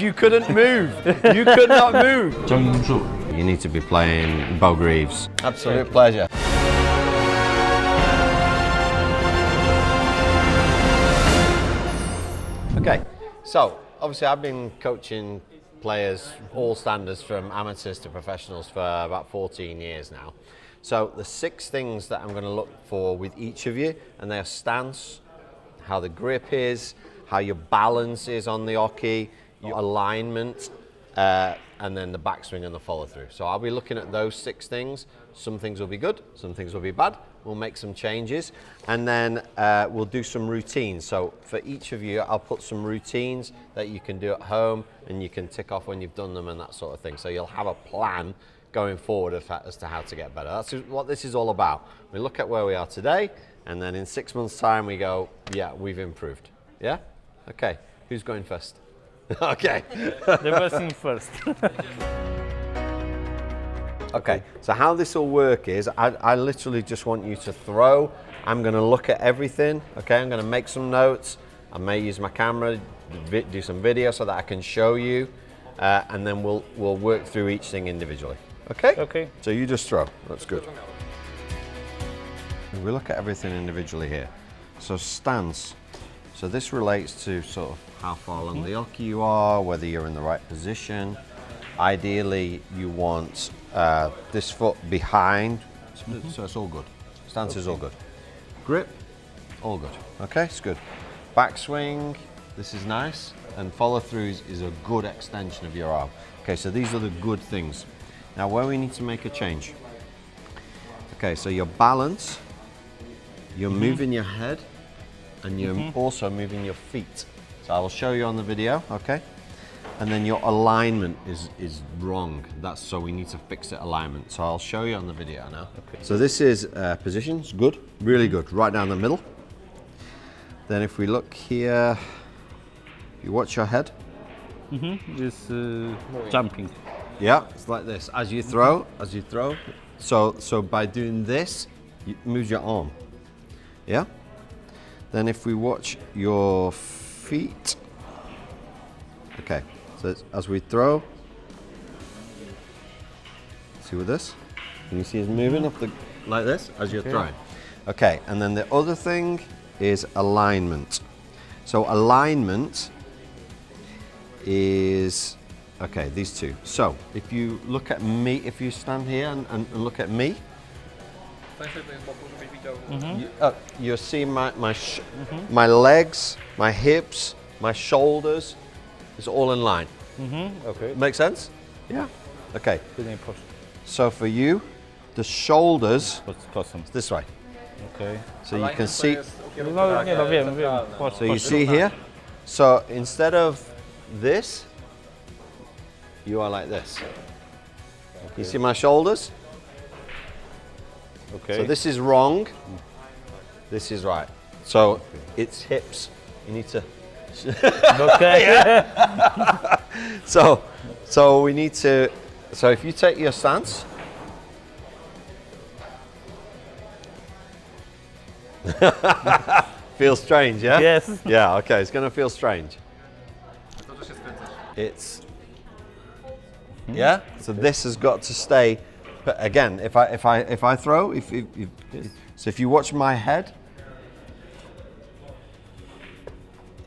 because you couldn't move. You could not move. ciągnij brzuch. You need to be playing bow greaves. Absolute pleasure. Okay, so obviously I've been coaching players, all standards from amateurs to professionals for about 14 years now. So the 6 things that I'm going to look for with each of you, and their stance, how the grip is, how your balance is on the oki, your alignment, and then the backswing and the follow through. So I'll be looking at those 6 things. Some things will be good, some things will be bad. We'll make some changes, and then we'll do some routines. So for each of you, I'll put some routines that you can do at home, and you can tick off when you've done them and that sort of thing. So you'll have a plan going forward as to how to get better. That's what this is all about. We look at where we are today, and then in 6 months' time we go, yeah, we've improved. Yeah? Okay, who's going first? Okay. The person first. Okay, so how this will work is I literally just want you to throw. I'm going to look at everything, okay? I'm going to make some notes. I may use my camera, do some video so that I can show you, and then we'll work through each thing individually. Okay? Okay. So you just throw. That's good. We look at everything individually here. So stance. So this relates to sort of how far along the oki you are, whether you're in the right position. Ideally, you want this foot behind, so it's all good. Stance is all good. Grip, all good. Okay, it's good. Backswing, this is nice. And follow through is a good extension of your arm. Okay, so these are the good things. Now where we need to make a change. Okay, so your balance, you're moving your head, and you're also moving your feet. So I will show you on the video, okay? And then your alignment is wrong. That's so we need to fix it alignment. So I'll show you on the video now. Okay. So this is position, it's good, really good, right down the middle. Then if we look here, you watch your head. Just jumping. Yeah, it's like this. As you throw, So by doing this, you move your arm. Yeah? Then if we watch your feet. Okay, so as we throw, see with this? Can you see it's moving up like this as you're throwing? Okay, and then the other thing is alignment. So alignment is, okay, these two. So if you look at me, if you stand here and look at me, you'll see my legs, my hips, my shoulders, it's all in line. Okay. Make sense? Yeah. Okay. So for you, the shoulders, this way. Okay. So you can see. Wiem. So you see here. So instead of this, you are like this. Okay. You see my shoulders? Okay. So this is wrong. This is right. So it's hips. You need to. Okay. So we need to. So if you take your stance. Feels strange, yeah? Yes. Yeah, okay, it's gonna feel strange. It's yeah. So this has got to stay. But again, if I throw, so if you watch my head,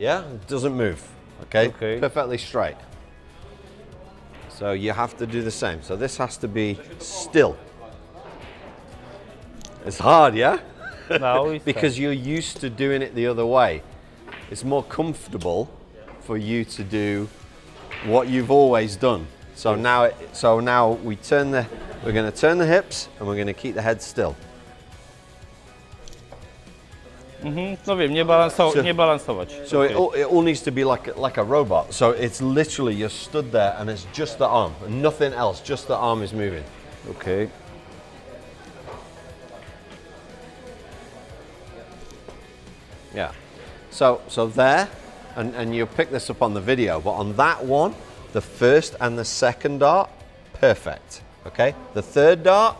yeah, it doesn't move. Okay, perfectly straight. So you have to do the same. So this has to be still. It's hard, yeah? No, because you're used to doing it the other way. It's more comfortable for you to do what you've always done. So now, we're going to turn the hips and we're going to keep the head still. No wiem, nie balansować. So it all needs to be like a robot. So it's literally you're stood there and it's just the arm, nothing else. Just the arm is moving. Okay. Yeah. So there, and you'll pick this up on the video, but on that one, the first and the second dart, perfect. Okay. The third dart,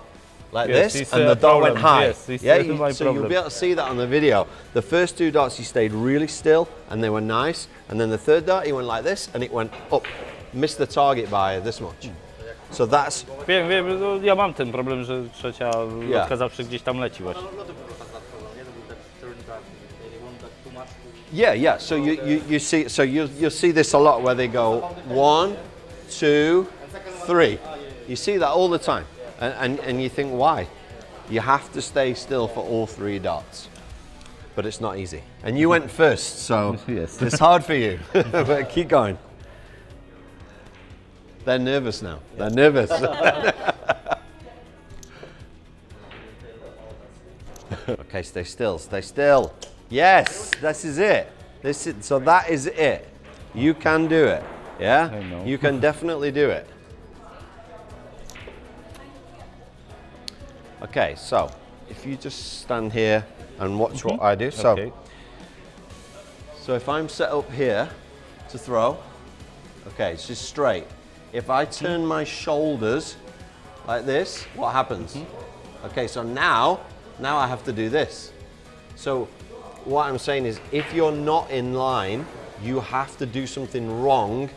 like Yes, this, it's and a the dot went problem. high. Yes, it's Yeah, my so you'll problem. be able to see that on the video. The first 2 dots he stayed really still and they were nice, and then the third dot he went like this and it went up, missed the target by this much. So that's... Wiem, no, ja mam ten problem, że trzecia lotka zawsze gdzieś tam leci właśnie. Yeah. So you see, so you'll see this a lot where they go 1, 2, 3. You see that all the time, and you think why? You have to stay still for all 3 dots, but it's not easy. And you went first, so Yes. it's hard for you. But keep going. They're nervous now. They're nervous. Okay, stay still. Stay still. Yes, this is it. So that is it. You can do it. Yeah? I know. You can definitely do it. Okay, so if you just stand here and watch what I do. So, Okay. so if I'm set up here to throw, okay, it's just straight. If I turn my shoulders like this, what happens? Okay, so now I have to do this. So what I'm saying is, if you're not in line, you have to do something wrong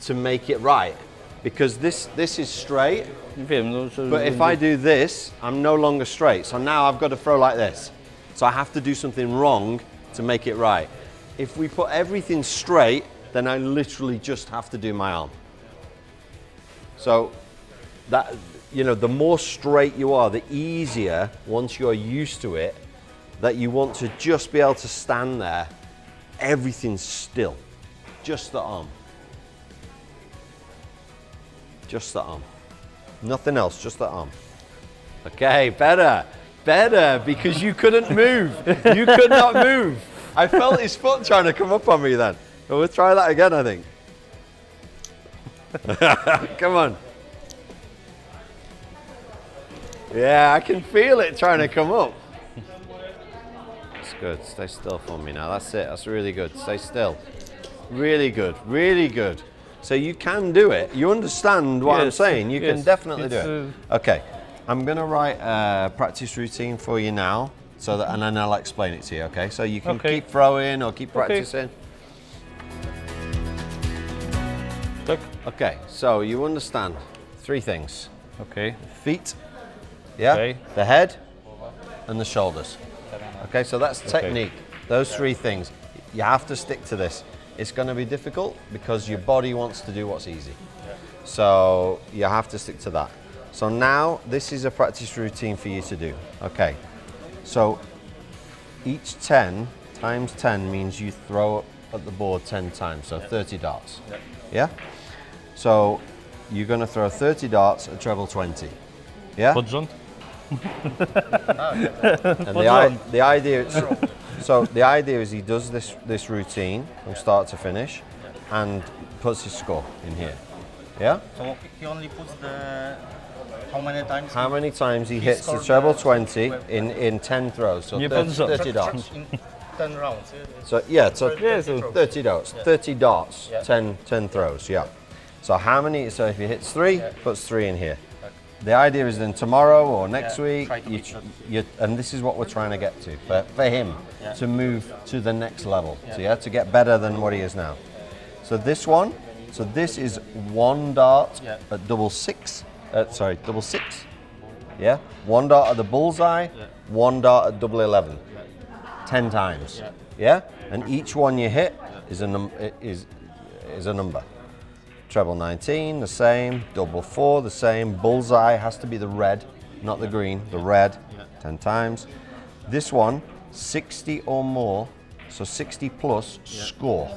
to make it right. Because this is straight, Wiem, no, że... but if I do this, I'm no longer straight. So now I've got to throw like this. So I have to do something wrong to make it right. If we put everything straight, then I literally just have to do my arm. So that, you know, the more straight you are, the easier, once you're used to it, that you want to just be able to stand there, everything's still, just the arm. Just the arm. Nothing else, just the arm. Okay, better, because you couldn't move. You could not move. I felt his foot trying to come up on me then. But we'll try that again, I think. Come on. Yeah, I can feel it trying to come up. That's good. Stay still for me now. That's it. That's really good. Stay still. Really good. Really good. So you can do it. You understand what I'm saying. You can definitely do it. Okay. I'm going to write a practice routine for you now, so that, and then I'll explain it to you, okay? So you can keep throwing or keep practicing. Okay, so you understand 3 things. Okay. Feet, yeah, Okay. the head, and the shoulders. Okay, so that's technique. Those 3 things. You have to stick to this. It's going to be difficult because your body wants to do what's easy. So you have to stick to that. So now this is a practice routine for you to do. Okay, so each 10 times 10 means you throw at the board 10 times, so 30 darts. Yeah? So you're going to throw 30 darts at treble 20. Yeah? Pod rząd? And the idea is, so the idea is he does this routine from start to finish and puts his score in here. Yeah? So he only puts the how many times he hits the treble 20 in 10 throws, so Nie 30 darts. in 10 rounds. So yeah, so Jezu. 30 darts, 30 darts, 10 throws, yeah. So how many, so if he hits 3, puts 3 in here. The idea is then tomorrow or next week, try to beat that. and this is what we're trying to get to, for him, to move to the next level, so yeah, to get better than what he is now. So this one, so this is 1 dart at double 6, yeah? 1 dart at the bullseye, 1 dart at double 11, 10 times, yeah? And each one you hit is a number. Treble 19, the same. Double 4, the same. Bullseye has to be the red, not the green, the red, 10 times. This one, 60 or more, so 60 plus, score.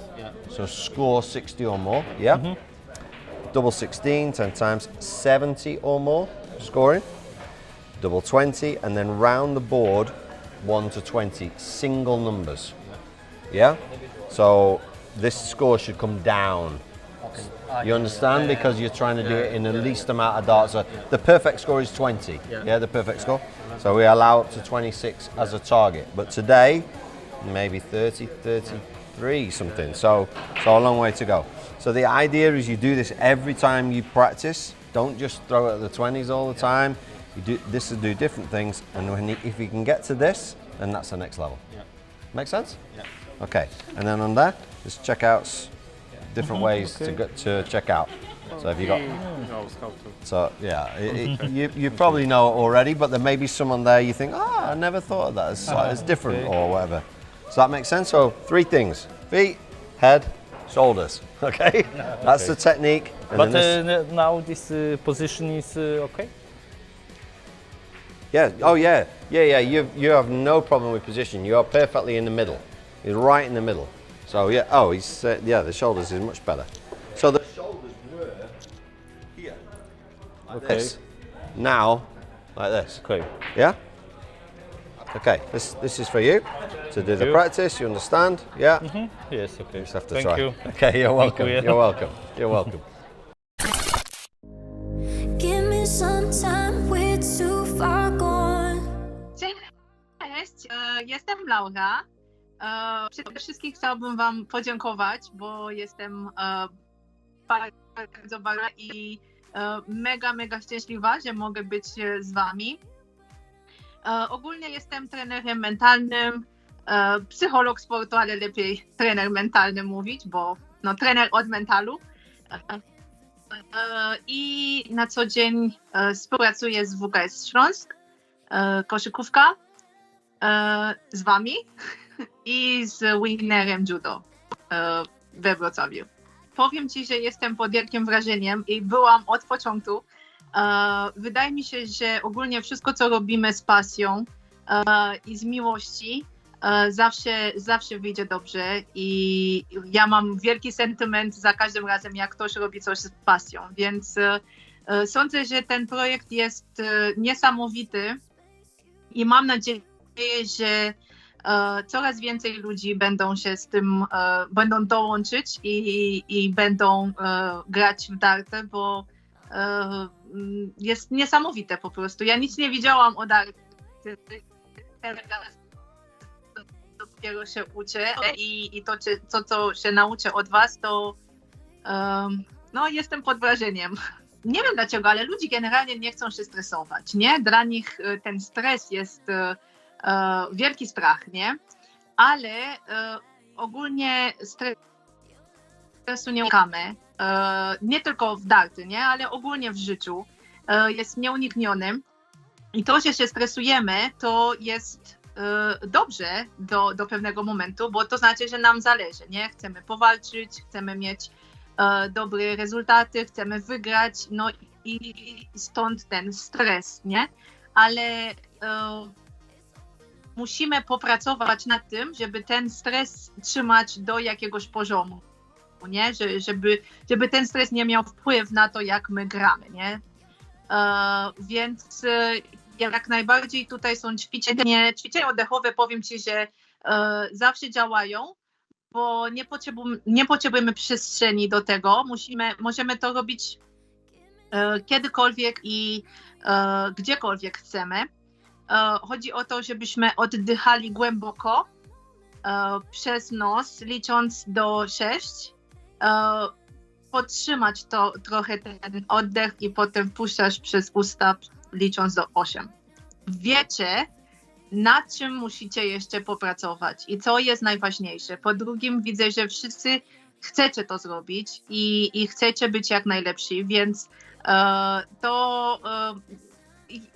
So score 60 or more, yeah? Double 16, 10 times. 70 or more, scoring. Double 20, and then round the board, 1 to 20, single numbers. Yeah? So this score should come down. You understand? Because you're trying to do it in the least amount of darts. So the perfect score is 20. Yeah, the perfect score. So we allow up to 26 as a target. But today, maybe 30, 33 something. So a long way to go. So the idea is you do this every time you practice. Don't just throw it at the 20s all the time. You do this to do different things, and if you can get to this, then that's the next level. Yeah. Make sense? Yeah. Okay, and then on there, there's checkouts, different ways to get to check out. So if you got, so yeah, you probably know it already, but there may be someone there you think, I never thought of that. It's different or whatever. Does that make sense? So 3 things: feet, head, shoulders. Okay, that's the technique. And But then this, now this position is okay? yeah. Oh yeah. Yeah. You have no problem with position. You are perfectly in the middle. You're right in the middle. So yeah. Oh, he's yeah. The shoulders is much better. So the shoulders were here, like this. Now, like this. Okay. Yeah. Okay. This is for you to do the practice. You understand? Yeah. Yes, okay. Just have to Thank try. you. Okay. You're welcome. Dziękuję. You're welcome. You're welcome. Give me some time, we're too far gone. Cześć, jestem Laura. Przede wszystkim chciałabym Wam podziękować, bo jestem bardzo i mega szczęśliwa, że mogę być z Wami. Ogólnie jestem trenerem mentalnym, psycholog sportu, ale lepiej trener mentalny mówić, bo no, trener od mentalu. I na co dzień współpracuję z WKS Śląsk, koszykówka, z Wami i z winnerem judo we Wrocławiu. Powiem Ci, że jestem pod wielkim wrażeniem i byłam od początku. Wydaje mi się, że ogólnie wszystko, co robimy z pasją i z miłości, zawsze wyjdzie dobrze i ja mam wielki sentyment za każdym razem, jak ktoś robi coś z pasją, więc sądzę, że ten projekt jest niesamowity i mam nadzieję, że coraz więcej ludzi będą się z tym, będą dołączyć i będą grać w dartę, bo jest niesamowite po prostu. Ja nic nie wiedziałam o darcie, teraz dopiero się uczę i to, co się nauczę od Was, to no, jestem pod wrażeniem. Nie wiem dlaczego, ale ludzie generalnie nie chcą się stresować, nie? Dla nich ten stres jest wielki strach, nie? Ale ogólnie stresu nie unikamy. Nie tylko w darty, nie? Ale ogólnie w życiu jest nieunikniony. I to, że się stresujemy, to jest dobrze do pewnego momentu, bo to znaczy, że nam zależy, nie? Chcemy powalczyć, chcemy mieć dobre rezultaty, chcemy wygrać, no i stąd ten stres, nie? Ale musimy popracować nad tym, żeby ten stres trzymać do jakiegoś poziomu, nie? Żeby ten stres nie miał wpływu na to, jak my gramy, nie? Więc jak najbardziej tutaj są ćwiczenia oddechowe, powiem Ci, że zawsze działają, bo nie potrzebujemy przestrzeni do tego. Możemy to robić kiedykolwiek i gdziekolwiek chcemy. Chodzi o to, żebyśmy oddychali głęboko przez nos, licząc do 6. Podtrzymać to trochę ten oddech i potem puszczasz przez usta, licząc do 8. Wiecie, nad czym musicie jeszcze popracować i co jest najważniejsze. Po drugim, widzę, że wszyscy chcecie to zrobić i chcecie być jak najlepsi, więc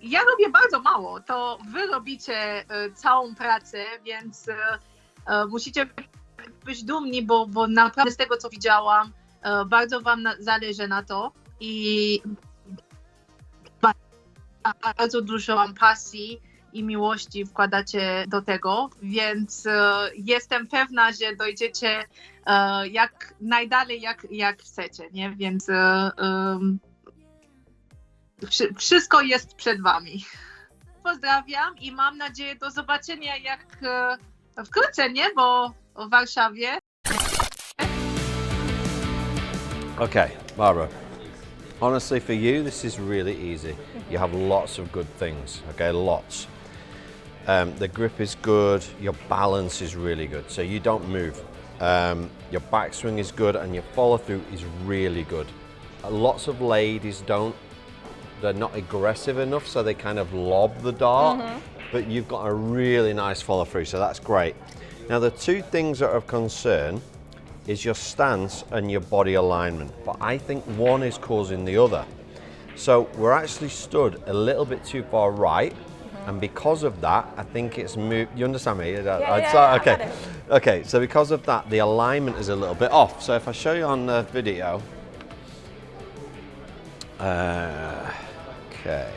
ja robię bardzo mało, to wy robicie całą pracę, więc musicie być dumni, bo naprawdę z tego, co widziałam, bardzo Wam zależy na to i bardzo dużo mam pasji i miłości wkładacie do tego, więc jestem pewna, że dojdziecie jak najdalej, jak chcecie, nie? Więc wszystko jest przed Wami. Pozdrawiam i mam nadzieję do zobaczenia jak wkrótce, nie? Bo w Warszawie. Okay, Barbara. Honestly, for you, this is really easy. You have lots of good things, okay, lots. The grip is good, your balance is really good, so you don't move. Your backswing is good and your follow through is really good. Lots of ladies don't they're not aggressive enough, so they kind of lob the dart. But you've got a really nice follow through, so that's great. Now the two things that are of concern is your stance and your body alignment, but I think one is causing the other. So we're actually stood a little bit too far right, and because of that, I think it's moved. You understand me? Okay. Okay, so because of that, the alignment is a little bit off. So if I show you on the video, okay.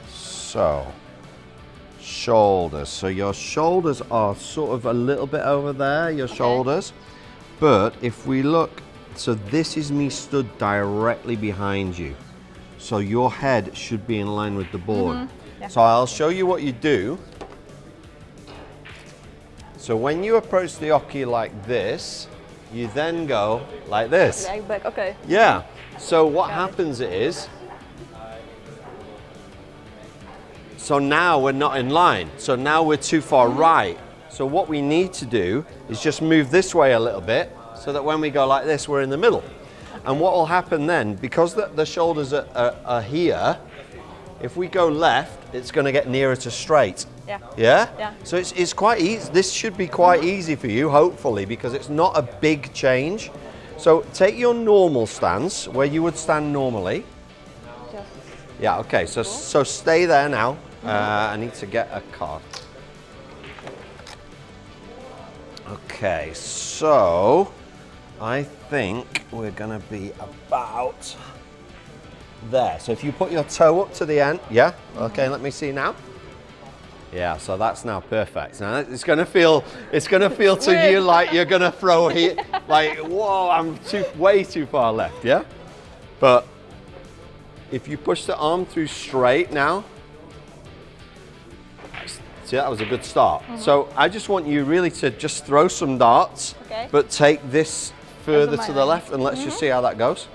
So, shoulders. So your shoulders are sort of a little bit over there, your shoulders. But if we look, so this is me stood directly behind you. So your head should be in line with the board. So I'll show you what you do. So when you approach the oki like this, you then go like this. Like back, okay. Yeah. So what happens is, so now we're not in line. So now we're too far right. So what we need to do is just move this way a little bit so that when we go like this, we're in the middle. And what will happen then, because the shoulders are here, if we go left, it's going to get nearer to straight. Yeah. Yeah? Yeah. So it's quite easy. This should be quite easy for you, hopefully, because it's not a big change. So take your normal stance, where you would stand normally. Just Yeah, okay, so stay there now. I need to get a card. Okay, so I think we're gonna be about there. So if you put your toe up to the end, yeah, okay, let me see now. Yeah, so that's now perfect. Now it's gonna feel to you like you're gonna throw here, like, whoa, I'm way too far left, yeah? But if you push the arm through straight now, see, that was a good start. So I just want you really to just throw some darts, but take this further to the left, and let's just see how that goes.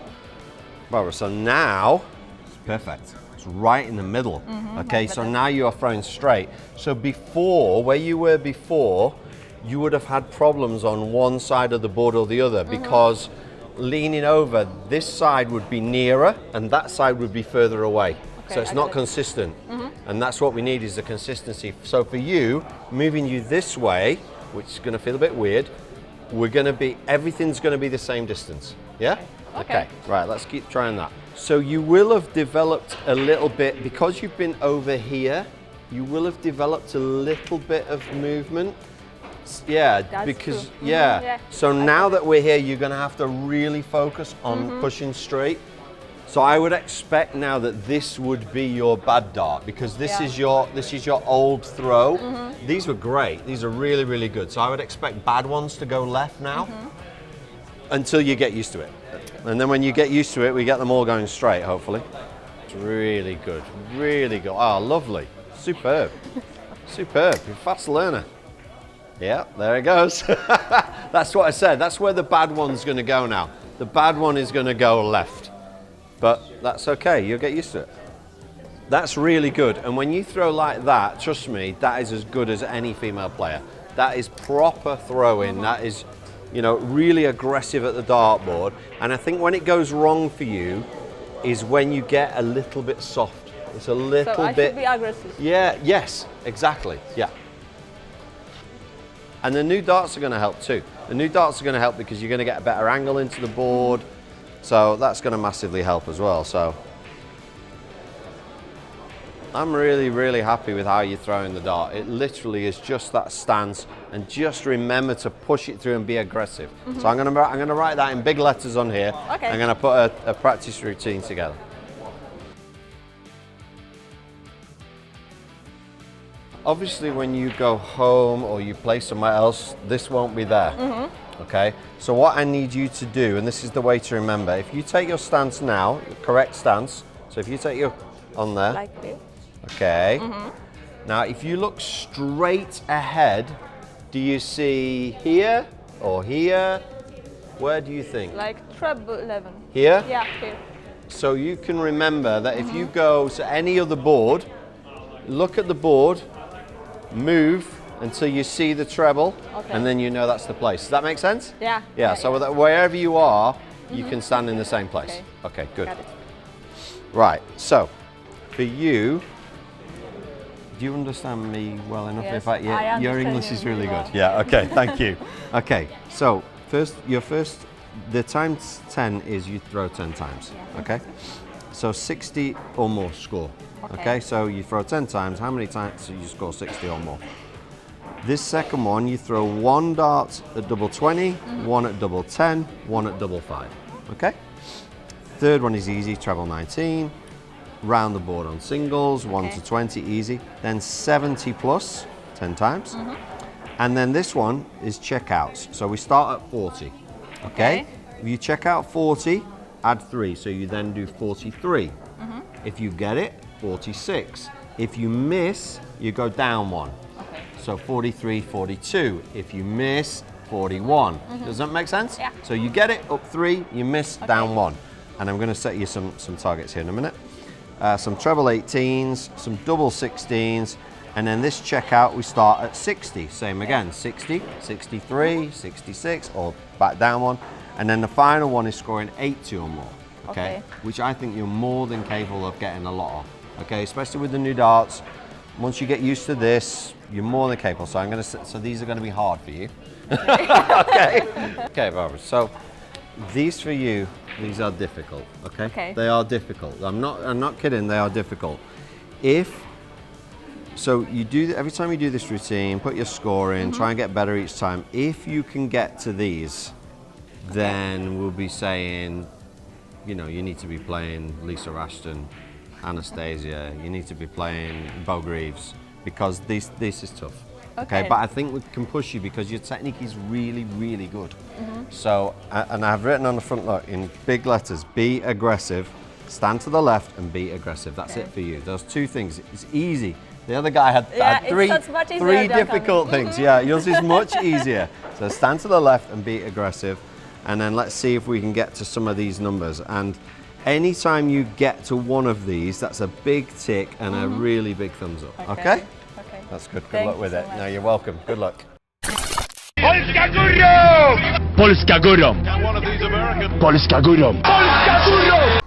Barbara, so now, it's perfect. It's right in the middle. Okay, so now you are throwing straight. So before, where you were before, you would have had problems on one side of the board or the other, because leaning over, this side would be nearer and that side would be further away. So it's not consistent. And that's what we need, is the consistency. So for you, moving you this way, which is going to feel a bit weird, everything's going to be the same distance. Yeah? Okay. Right, let's keep trying that. So you will have developed a little bit, because you've been over here, you will have developed a little bit of movement. Yeah, That's because, true. yeah. So now that we're here, you're going to have to really focus on pushing straight. So I would expect now that this would be your bad dart, because this is your old throw. These were great. These are really, really good. So I would expect bad ones to go left now until you get used to it. And then when you get used to it, we get them all going straight, hopefully. It's really good. Really good. Oh, lovely. Superb. Superb. You're a fast learner. Yeah, there it goes. That's what I said. That's where the bad one's going to go now. The bad one is going to go left. But that's okay, you'll get used to it. That's really good. And when you throw like that, trust me, that is as good as any female player. That is proper throwing. That is, you know, really aggressive at the dartboard. And I think when it goes wrong for you is when you get a little bit soft. It's a little so I bit. should be aggressive. Yeah, yes, exactly, yeah. And the new darts are going to help too. The new darts are going to help because you're going to get a better angle into the board. So that's going to massively help as well. So I'm really, really happy with how you're throwing the dart. It literally is just that stance, and just remember to push it through and be aggressive. So I'm going to write that in big letters on here. Okay. I'm going to put a practice routine together. Obviously, when you go home or you play somewhere else, this won't be there. Okay, so what I need you to do, and this is the way to remember, if you take your stance now, the correct stance, so if you take your on there, Like this. okay. Now, if you look straight ahead, do you see here or here? Where do you think? Like treble 11. Here? Yeah, here. So you can remember that if you go to any other board, look at the board, move until you see the treble, and then you know that's the place. Does that make sense? Yeah. Yeah, so wherever you are, you can stand in the same place. Okay, good. Got it. Right, so for you, do you understand me well enough? Yes, If I, yeah, I your understand English you is really really good. well. Yeah, okay, thank you. Okay, so the times 10 is you throw 10 times, okay? So 60 or more score, okay? So you throw 10 times, how many times do you score 60 or more? This second one, you throw 1 dart at double 20, 1 at double 10, 1 at double 5, okay? Third one is easy, treble 19, round the board on singles, 1 to 20, easy. Then 70 plus, 10 times. And then this one is checkouts. So we start at 40, okay? If you check out 40, add 3, so you then do 43. If you get it, 46. If you miss, you go down 1. So 43, 42. If you miss, 41. Does that make sense? Yeah. So you get it, up 3, you miss, down 1. And I'm going to set you some targets here in a minute. Some treble 18s, some double 16s, and then this checkout we start at 60. Same again, 60, 63, 66, or back down 1. And then the final one is scoring 80 or more, okay? Which I think you're more than capable of getting a lot of, okay? Especially with the new darts. Once you get used to this, you're more than capable. So so these are going to be hard for you. Okay. Okay, Barbara. So these for you, these are difficult. Okay. Okay. They are difficult. I'm not kidding. They are difficult. So you do every time you do this routine, put your score in, try and get better each time. If you can get to these, then we'll be saying, you know, you need to be playing Lisa Ashton, Anastasia. You need to be playing Bo Greaves because this is tough. Okay, but I think we can push you because your technique is really, really good. So, and I've written on the front, look, in big letters, be aggressive, stand to the left and be aggressive. That's it for you. Those 2 things, it's easy. The other guy had, three difficult things. Yeah, yours is much easier. So stand to the left and be aggressive. And then let's see if we can get to some of these numbers. And anytime you get to one of these, that's a big tick and a really big thumbs up. Okay? That's good. Good luck with it. No, you're welcome. Good luck. Polska górą! Polska górą! Polska górą! Polska górą!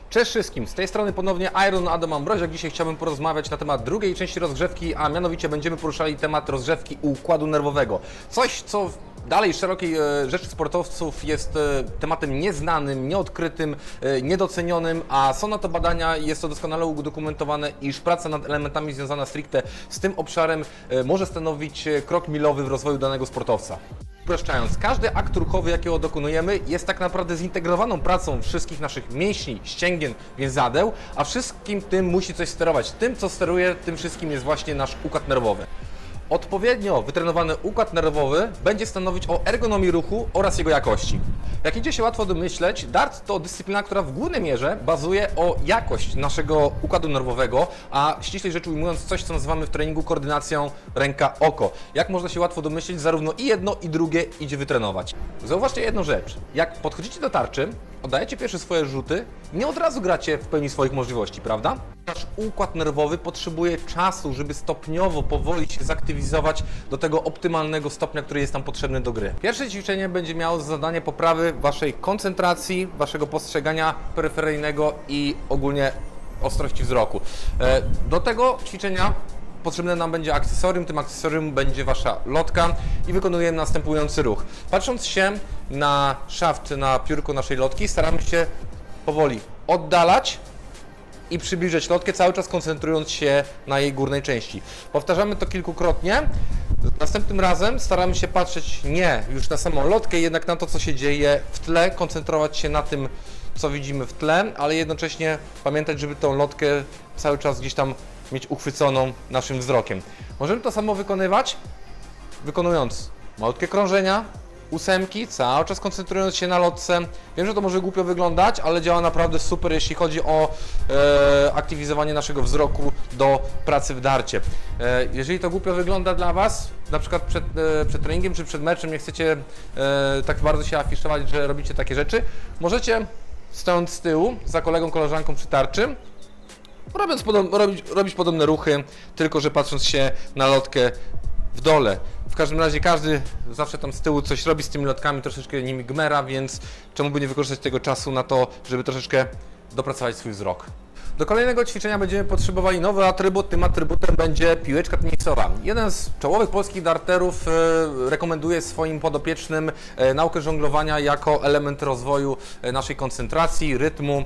Cześć wszystkim, z tej strony ponownie Iron Adam Ambroziak. Dzisiaj chciałbym porozmawiać na temat drugiej części rozgrzewki, a mianowicie będziemy poruszali temat rozgrzewki układu nerwowego. Coś, co w dalej szerokiej rzeszy sportowców jest tematem nieznanym, nieodkrytym, niedocenionym, a są na to badania i jest to doskonale udokumentowane, iż praca nad elementami związana stricte z tym obszarem może stanowić krok milowy w rozwoju danego sportowca. Upraszczając, każdy akt ruchowy, jakiego dokonujemy, jest tak naprawdę zintegrowaną pracą wszystkich naszych mięśni, ścięgien, więzadeł, a wszystkim tym musi coś sterować. Tym, co steruje tym wszystkim, jest właśnie nasz układ nerwowy. Odpowiednio wytrenowany układ nerwowy będzie stanowić o ergonomii ruchu oraz jego jakości. Jak idzie się łatwo domyśleć, dart to dyscyplina, która w głównej mierze bazuje o jakość naszego układu nerwowego, a ściślej rzecz ujmując coś, co nazywamy w treningu koordynacją ręka-oko. Jak można się łatwo domyśleć, zarówno i jedno, i drugie idzie wytrenować. Zauważcie jedną rzecz. Jak podchodzicie do tarczy, oddajecie pierwsze swoje rzuty, nie od razu gracie w pełni swoich możliwości, prawda? Nasz układ nerwowy potrzebuje czasu, żeby stopniowo, powoli się zaktywizować do tego optymalnego stopnia, który jest nam potrzebny do gry. Pierwsze ćwiczenie będzie miało za zadanie poprawy Waszej koncentracji, Waszego postrzegania peryferyjnego i ogólnie ostrości wzroku. Do tego ćwiczenia potrzebne nam będzie akcesorium, tym akcesorium będzie Wasza lotka i wykonujemy następujący ruch. Patrząc się na szaft, na piórko naszej lotki, staramy się powoli oddalać i przybliżać lotkę, cały czas koncentrując się na jej górnej części. Powtarzamy to kilkukrotnie. Następnym razem staramy się patrzeć nie już na samą lotkę, jednak na to, co się dzieje w tle, koncentrować się na tym, co widzimy w tle, ale jednocześnie pamiętać, żeby tą lotkę cały czas gdzieś tam mieć uchwyconą naszym wzrokiem. Możemy to samo wykonywać, wykonując malutkie krążenia, 8, cały czas koncentrując się na lotce. Wiem, że to może głupio wyglądać, ale działa naprawdę super, jeśli chodzi o aktywizowanie naszego wzroku do pracy w darcie. Jeżeli to głupio wygląda dla Was, na przykład przed treningiem czy przed meczem, nie chcecie tak bardzo się afiszować, że robicie takie rzeczy, możecie stojąc z tyłu, za kolegą, koleżanką przy tarczy, robić podobne ruchy, tylko że patrząc się na lotkę w dole. W każdym razie każdy zawsze tam z tyłu coś robi z tymi lotkami, troszeczkę nimi gmera, więc czemu by nie wykorzystać tego czasu na to, żeby troszeczkę dopracować swój wzrok. Do kolejnego ćwiczenia będziemy potrzebowali nowy atrybut. Tym atrybutem będzie piłeczka tenisowa. Jeden z czołowych polskich darterów rekomenduje swoim podopiecznym naukę żonglowania jako element rozwoju naszej koncentracji, rytmu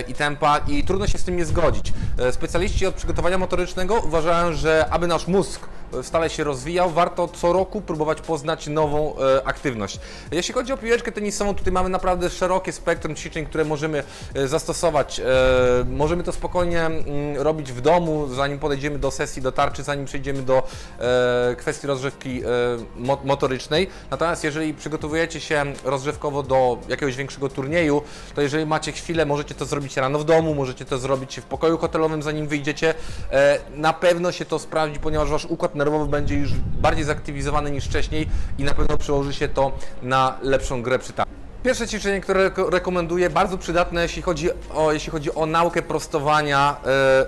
i tempa i trudno się z tym nie zgodzić. Specjaliści od przygotowania motorycznego uważają, że aby nasz mózg stale się rozwijał, warto co roku próbować poznać nową aktywność. Jeśli chodzi o piłeczkę tenisową, tutaj mamy naprawdę szerokie spektrum ćwiczeń, które możemy zastosować. Możemy to spokojnie robić w domu, zanim podejdziemy do sesji, do tarczy, zanim przejdziemy do kwestii rozgrzewki motorycznej. Natomiast jeżeli przygotowujecie się rozgrzewkowo do jakiegoś większego turnieju, to jeżeli macie chwilę, możecie to zrobić rano w domu, możecie to zrobić w pokoju hotelowym, zanim wyjdziecie. Na pewno się to sprawdzi, ponieważ wasz układ nerwowy będzie już bardziej zaktywizowany niż wcześniej i na pewno przełoży się to na lepszą grę przy tarczy. Pierwsze ćwiczenie, które rekomenduję, bardzo przydatne, jeśli chodzi o naukę prostowania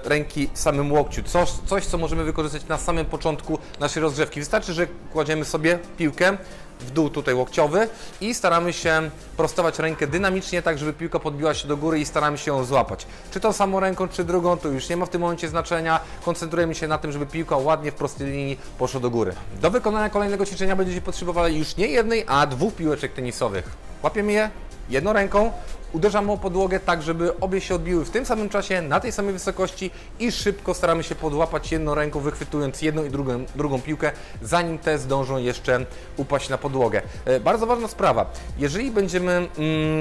ręki w samym łokciu. Coś, co możemy wykorzystać na samym początku naszej rozgrzewki. Wystarczy, że kładziemy sobie piłkę w dół tutaj łokciowy i staramy się prostować rękę dynamicznie, tak żeby piłka podbiła się do góry i staramy się ją złapać. Czy to samą ręką, czy drugą, to już nie ma w tym momencie znaczenia. Koncentrujemy się na tym, żeby piłka ładnie w prostej linii poszła do góry. Do wykonania kolejnego ćwiczenia będziecie potrzebowali już nie jednej, a dwóch piłeczek tenisowych. Łapiemy je jedną ręką, uderzamy o podłogę tak, żeby obie się odbiły w tym samym czasie, na tej samej wysokości i szybko staramy się podłapać jedną ręką, wychwytując jedną i drugą piłkę, zanim te zdążą jeszcze upaść na podłogę. Bardzo ważna sprawa, jeżeli będziemy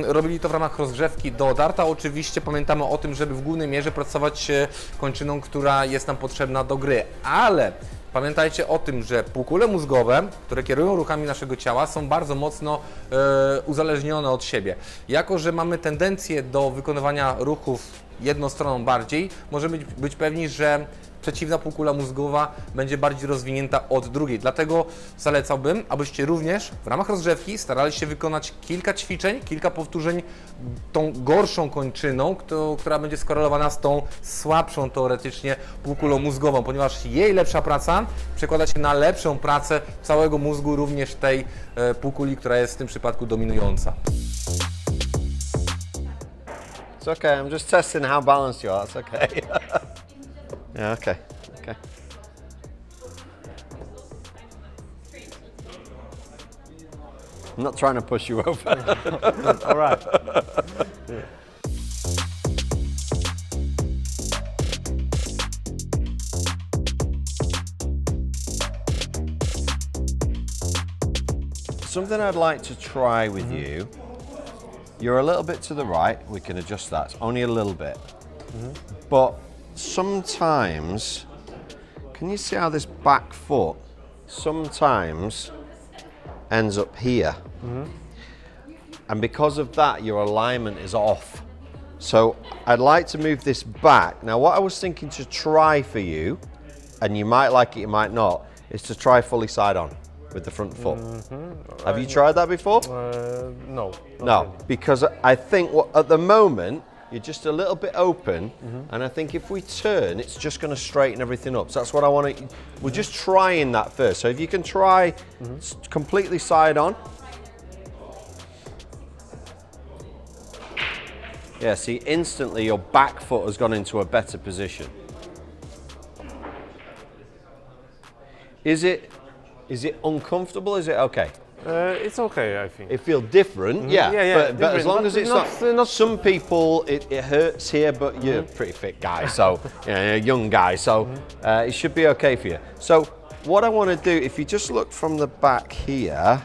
robili to w ramach rozgrzewki do darta, oczywiście pamiętamy o tym, żeby w głównej mierze pracować kończyną, która jest nam potrzebna do gry, ale pamiętajcie o tym, że półkule mózgowe, które kierują ruchami naszego ciała, są bardzo mocno uzależnione od siebie. Jako że mamy tendencję do wykonywania ruchów jedną stroną bardziej, możemy być pewni, że przeciwna półkula mózgowa będzie bardziej rozwinięta od drugiej. Dlatego zalecałbym, abyście również w ramach rozgrzewki starali się wykonać kilka ćwiczeń, kilka powtórzeń tą gorszą kończyną, która będzie skorelowana z tą słabszą teoretycznie półkulą mózgową, ponieważ jej lepsza praca przekłada się na lepszą pracę całego mózgu, również tej półkuli, która jest w tym przypadku dominująca. It's okay, I'm just testing how balanced you are, it's okay. Yeah, okay, okay. I'm not trying to push you over. All right. Something I'd like to try with you. You're a little bit to the right, we can adjust that, it's only a little bit. But sometimes, can you see how this back foot sometimes ends up here? And because of that, your alignment is off. So I'd like to move this back. Now what I was thinking to try for you, and you might like it, you might not, is to try fully side on with the front foot. Have you tried that before? No. No, because I think at the moment, you're just a little bit open, and I think if we turn, it's just going to straighten everything up. So that's what I want to, we're just trying that first. So if you can try completely side on. Yeah, see, instantly your back foot has gone into a better position. Is it uncomfortable? Is it okay? It's okay, I think. It feels different, yeah. But as long as it's not some people, it hurts here, but you're a pretty fit guy, so you're a young guy, so it should be okay for you. So what I want to do, if you just look from the back here,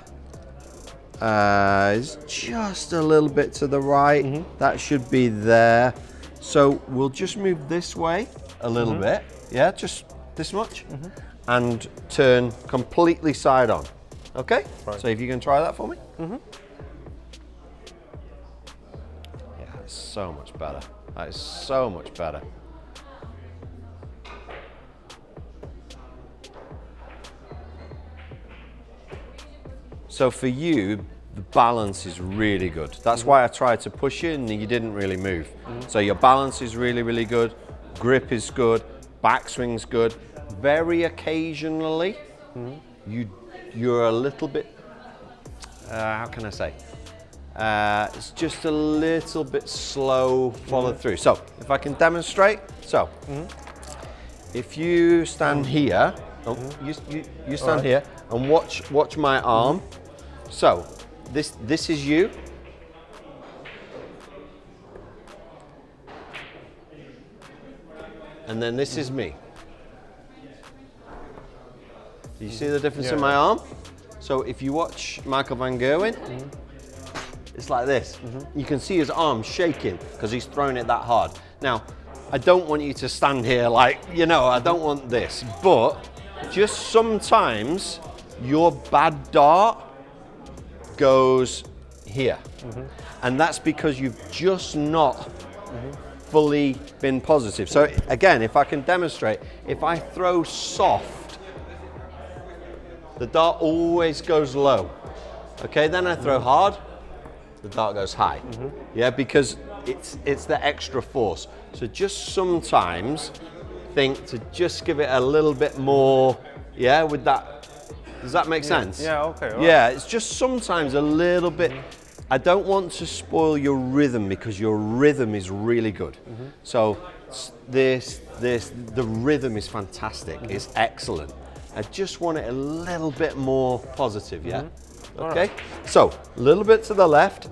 is just a little bit to the right. That should be there. So we'll just move this way a little bit, yeah, just this much, and turn completely side on. Okay? Right. So if you can try that for me. Yeah, it's so much better. That is so much better. So for you, the balance is really good. That's why I tried to push you and you didn't really move. So your balance is really, really good. Grip is good. Backswing's good. Very occasionally, you're a little bit, how can I say? It's just a little bit slow follow through. So if I can demonstrate, so if you stand here, you stand here and watch my arm. So this is you. And then this is me. Do you see the difference in my arm? So if you watch Michael van Gerwen, it's like this. You can see his arm shaking because he's throwing it that hard. Now, I don't want you to stand here like, you know, I don't want this, but just sometimes your bad dart goes here. And that's because you've just not fully been positive. So again, if I can demonstrate, if I throw soft, the dart always goes low. Okay, then I throw hard, the dart goes high. Yeah, because it's the extra force. So just sometimes think to just give it a little bit more, yeah, with that. Does that make sense? Yeah, okay. Right. Yeah, it's just sometimes a little bit. I don't want to spoil your rhythm because your rhythm is really good. So the rhythm is fantastic. It's excellent. I just want it a little bit more positive, yeah? Okay, right. So a little bit to the left,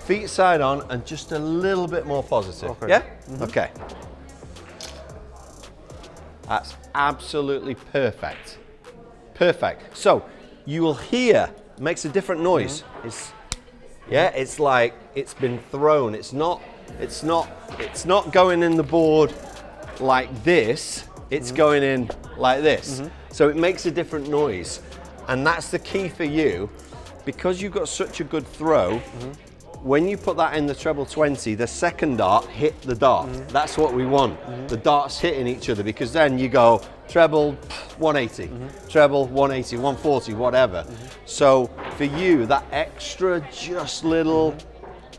feet side on, and just a little bit more positive, yeah? Okay. That's absolutely perfect. Perfect. So you will hear, makes a different noise. It's like it's been thrown. It's not going in the board like this. It's going in like this. So it makes a different noise. And that's the key for you. Because you've got such a good throw, when you put that in the treble 20, the second dart hit the dart. That's what we want. The darts hitting each other, because then you go treble 180, treble 180, 140, whatever. So for you, that extra just little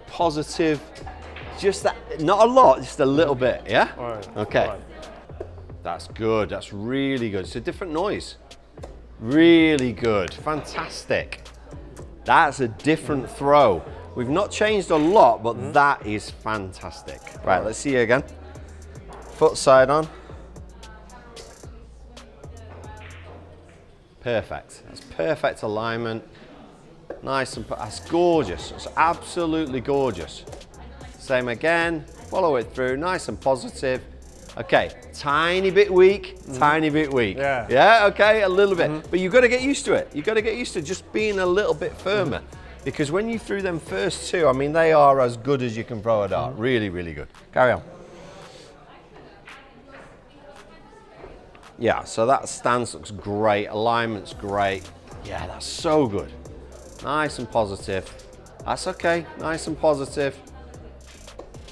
positive, just that, not a lot, just a little bit, yeah? All right. Okay. All right. That's good, that's really good. It's a different noise. Really good, fantastic. That's a different throw. We've not changed a lot, but that is fantastic. Right, let's see you again. Foot side on. Perfect. That's perfect alignment. Nice and that's gorgeous. It's absolutely gorgeous. Same again. Follow it through. Nice and positive. Okay, tiny bit weak, tiny bit weak. Yeah. Yeah, okay, a little bit. But you've got to get used to it. You've got to get used to just being a little bit firmer. Because when you threw them first two, I mean, they are as good as you can throw a dart. Really, really good. Carry on. Yeah, so that stance looks great. Alignment's great. Yeah, that's so good. Nice and positive. That's okay, nice and positive.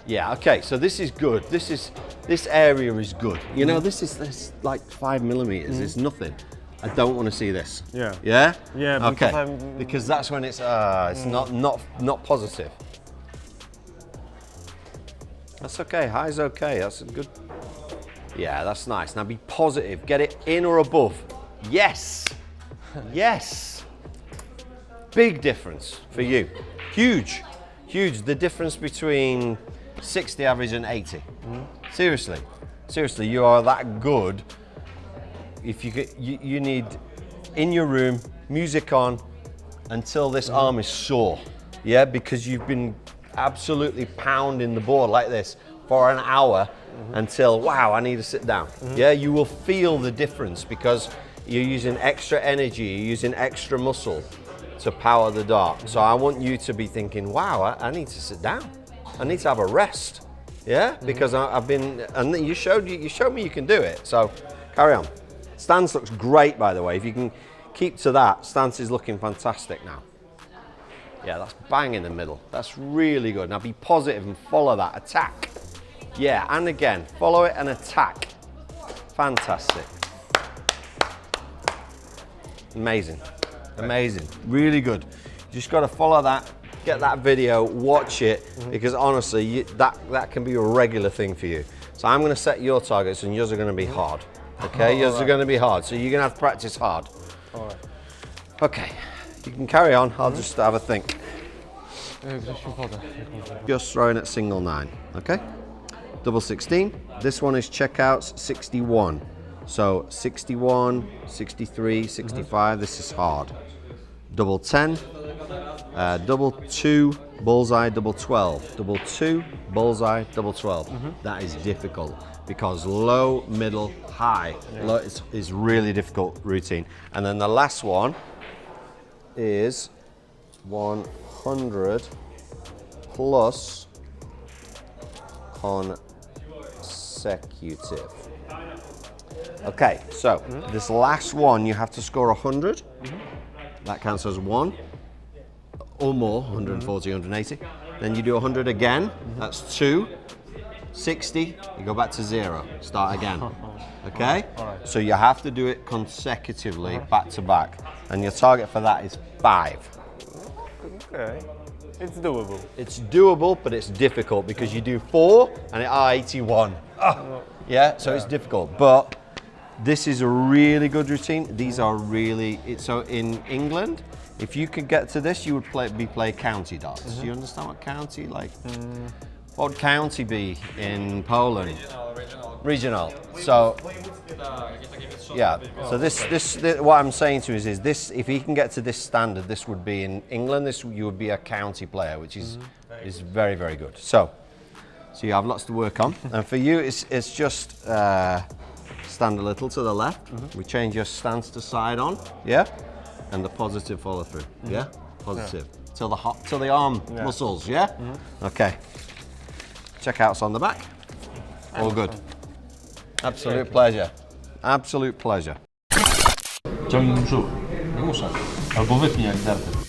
Yeah, okay, so this is good. This area is good. You know, this is like 5 millimeters. It's nothing. I don't want to see this. Yeah. Yeah? Yeah. Okay. Because that's when it's not positive. That's okay. High's okay. That's good. Yeah, that's nice. Now be positive. Get it in or above. Yes. Yes. Big difference for you. Huge. Huge. The difference between 60 average and 80. Seriously. Seriously, you are that good. If you need in your room, music on, until this arm is sore. Yeah, because you've been absolutely pounding the board like this for an hour until, wow, I need to sit down. Yeah, you will feel the difference because you're using extra energy, you're using extra muscle to power the dart. So I want you to be thinking, wow, I need to sit down. I need to have a rest. Yeah, because I've been, and you showed me you can do it. So carry on. Stance looks great, by the way. If you can keep to that, stance is looking fantastic now. Yeah, that's bang in the middle. That's really good. Now be positive and follow that. Attack. Yeah, and again, follow it and attack. Fantastic. Amazing. Amazing. Really good. You just got to follow that. Get that video, watch it, because honestly, that can be a regular thing for you. So I'm going to set your targets, and yours are going to be hard. Okay, yours are going to be hard, so you're going to have to practice hard. All right. Okay, you can carry on. I'll just have a think. Just throwing at single 9, okay? Double 16. This one is checkouts 61. So 61, 63, 65, this is hard. Double 10, double 2, bullseye, double 12. Double 2, bullseye, double 12. That is difficult because low, middle, high low is really difficult routine. And then the last one is 100 plus consecutive. Okay, so this last one you have to score 100. That counts as 1 or more, 140, 180. Then you do 100 again, that's 2. 60, you go back to 0, start again. Okay? So you have to do it consecutively, back to back. And your target for that is 5. Okay. It's doable. It's doable, but it's difficult because you do 4 and it are 81. Yeah, so it's difficult. But this is a really good routine. These are really, so in England, if you could get to this, you would play county darts. Do you understand what county, like? What would county be in Poland? Regional. So, yeah. So this, what I'm saying to you is this: if he can get to this standard, this would be in England. You would be a county player, which is very, very good. So you have lots to work on. And for you, it's just stand a little to the left. We change your stance to side on. Yeah, and the positive follow through. Yeah, positive till the arm muscles. Yeah. Okay. Checkouts on the back. All good. Absolute pleasure. Absolute pleasure. Ciągnij brzuch. Nie muszę. Albo wypnij jak zerwy.